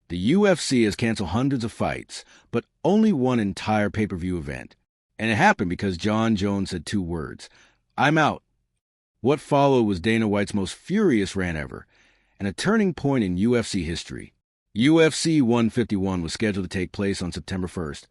The UFC has canceled hundreds of fights, but only one entire pay-per-view event. And it happened because Jon Jones said two words: "I'm out." What followed was Dana White's most furious rant ever, and a turning point in UFC history. UFC 151 was scheduled to take place on September 1st,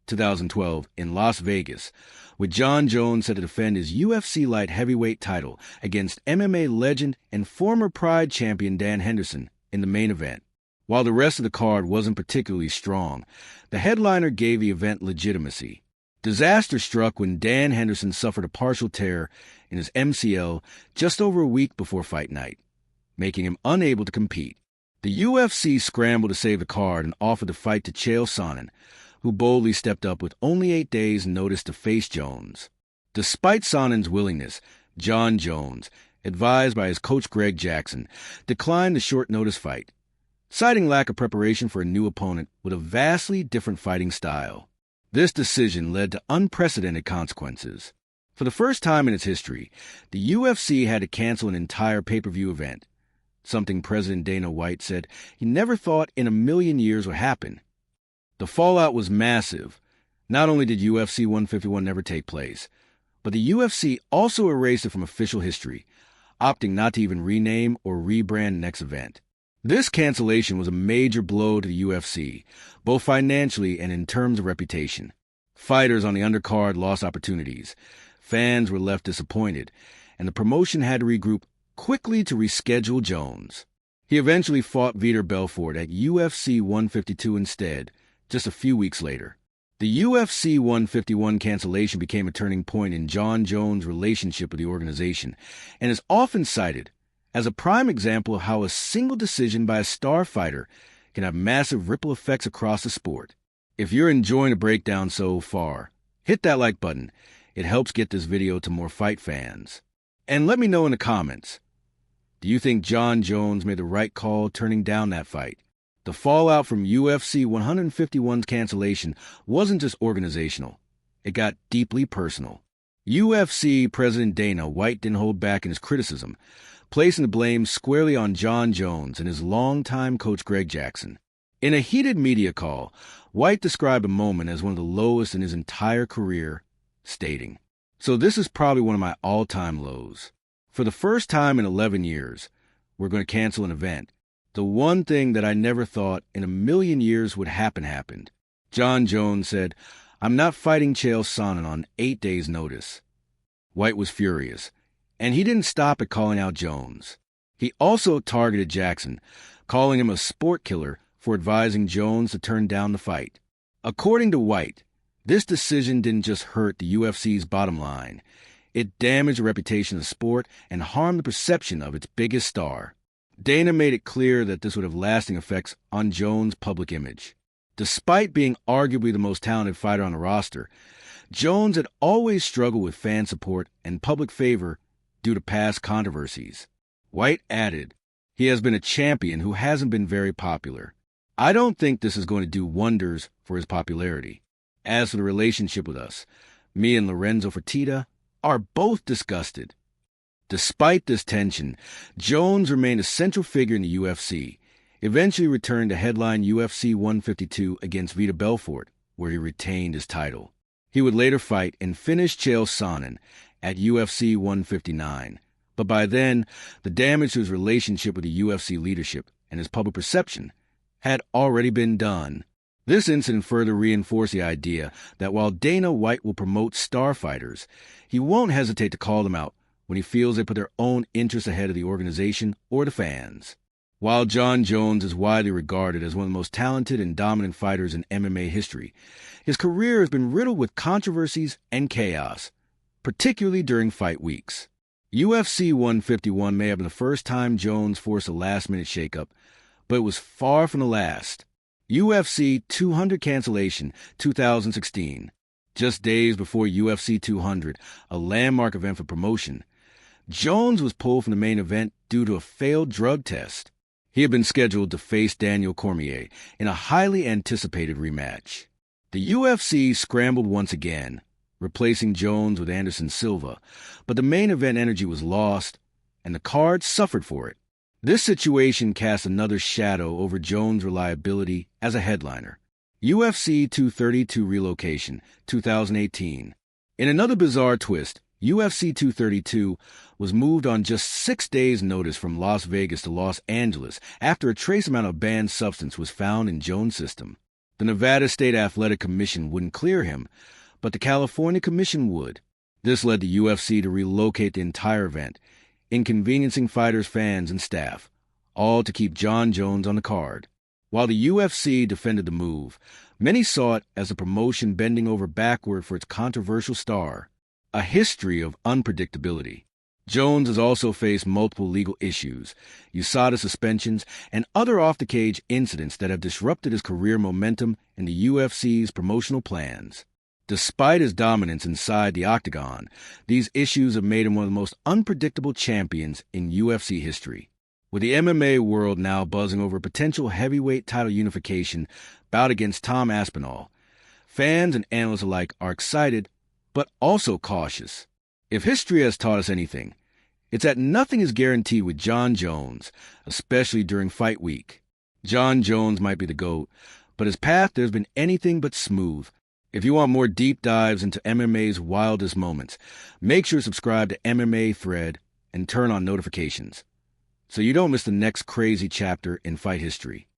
2012, in Las Vegas, with Jon Jones set to defend his UFC light heavyweight title against MMA legend and former Pride champion Dan Henderson in the main event. While the rest of the card wasn't particularly strong, the headliner gave the event legitimacy. Disaster struck when Dan Henderson suffered a partial tear in his MCL just over a week before fight night, making him unable to compete. The UFC scrambled to save the card and offered the fight to Chael Sonnen, who boldly stepped up with only 8 days' notice to face Jones. Despite Sonnen's willingness, Jon Jones, advised by his coach Greg Jackson, declined the short-notice fight, citing lack of preparation for a new opponent with a vastly different fighting style. This decision led to unprecedented consequences. For the first time in its history, the UFC had to cancel an entire pay-per-view event, something President Dana White said he never thought in a million years would happen. The fallout was massive. Not only did UFC 151 never take place, but the UFC also erased it from official history, opting not to even rename or rebrand the next event. This cancellation was a major blow to the UFC, both financially and in terms of reputation. Fighters on the undercard lost opportunities, fans were left disappointed, and the promotion had to regroup quickly to reschedule Jones. He eventually fought Vitor Belfort at UFC 152 instead, just a few weeks later. The UFC 151 cancellation became a turning point in Jon Jones' relationship with the organization, and is often cited as a prime example of how a single decision by a star fighter can have massive ripple effects across the sport. If you're enjoying the breakdown so far, hit that like button. It helps get this video to more fight fans. And let me know in the comments, do you think Jon Jones made the right call turning down that fight? The fallout from UFC 151's cancellation wasn't just organizational. It got deeply personal. UFC President Dana White didn't hold back in his criticism, placing the blame squarely on Jon Jones and his longtime coach Greg Jackson. In a heated media call, White described a moment as one of the lowest in his entire career, stating, "So this is probably one of my all-time lows. For the first time in 11 years, we're going to cancel an event. The one thing that I never thought in a million years would happen happened." Jon Jones said, "I'm not fighting Chael Sonnen on 8 days' notice." White was furious, and he didn't stop at calling out Jones. He also targeted Jackson, calling him a sport killer for advising Jones to turn down the fight. According to White, this decision didn't just hurt the UFC's bottom line. It damaged the reputation of the sport and harmed the perception of its biggest star. Dana made it clear that this would have lasting effects on Jones' public image. Despite being arguably the most talented fighter on the roster, Jones had always struggled with fan support and public favor due to past controversies. White added, "He has been a champion who hasn't been very popular. I don't think this is going to do wonders for his popularity. As for the relationship with us, me and Lorenzo Fertitta are both disgusted." Despite this tension, Jones remained a central figure in the UFC, eventually returned to headline UFC 152 against Vitor Belfort, where he retained his title. He would later fight and finish Chael Sonnen at UFC 159, but by then, the damage to his relationship with the UFC leadership and his public perception had already been done. This incident further reinforced the idea that while Dana White will promote star fighters, he won't hesitate to call them out when he feels they put their own interests ahead of the organization or the fans. While Jon Jones is widely regarded as one of the most talented and dominant fighters in MMA history, his career has been riddled with controversies and chaos, particularly during fight weeks. UFC 151 may have been the first time Jones forced a last-minute shakeup, but it was far from the last. UFC 200 cancellation 2016. Just days before UFC 200, a landmark event for promotion, Jones was pulled from the main event due to a failed drug test. He had been scheduled to face Daniel Cormier in a highly anticipated rematch. The UFC scrambled once again, replacing Jones with Anderson Silva, but the main event energy was lost, and the card suffered for it. This situation casts another shadow over Jones' reliability as a headliner. UFC 232 relocation, 2018. In another bizarre twist, UFC 232 was moved on just 6 days' notice from Las Vegas to Los Angeles after a trace amount of banned substance was found in Jones' system. The Nevada State Athletic Commission wouldn't clear him, but the California Commission would. This led the UFC to relocate the entire event, inconveniencing fighters, fans, and staff, all to keep Jon Jones on the card. While the UFC defended the move, many saw it as a promotion bending over backward for its controversial star, a history of unpredictability. Jones has also faced multiple legal issues, USADA suspensions, and other off-the-cage incidents that have disrupted his career momentum and the UFC's promotional plans. Despite his dominance inside the octagon, these issues have made him one of the most unpredictable champions in UFC history. With the MMA world now buzzing over a potential heavyweight title unification bout against Tom Aspinall, fans and analysts alike are excited, but also cautious. If history has taught us anything, it's that nothing is guaranteed with Jon Jones, especially during fight week. Jon Jones might be the GOAT, but his path has been anything but smooth. If you want more deep dives into MMA's wildest moments, make sure to subscribe to MMA Thread and turn on notifications so you don't miss the next crazy chapter in fight history.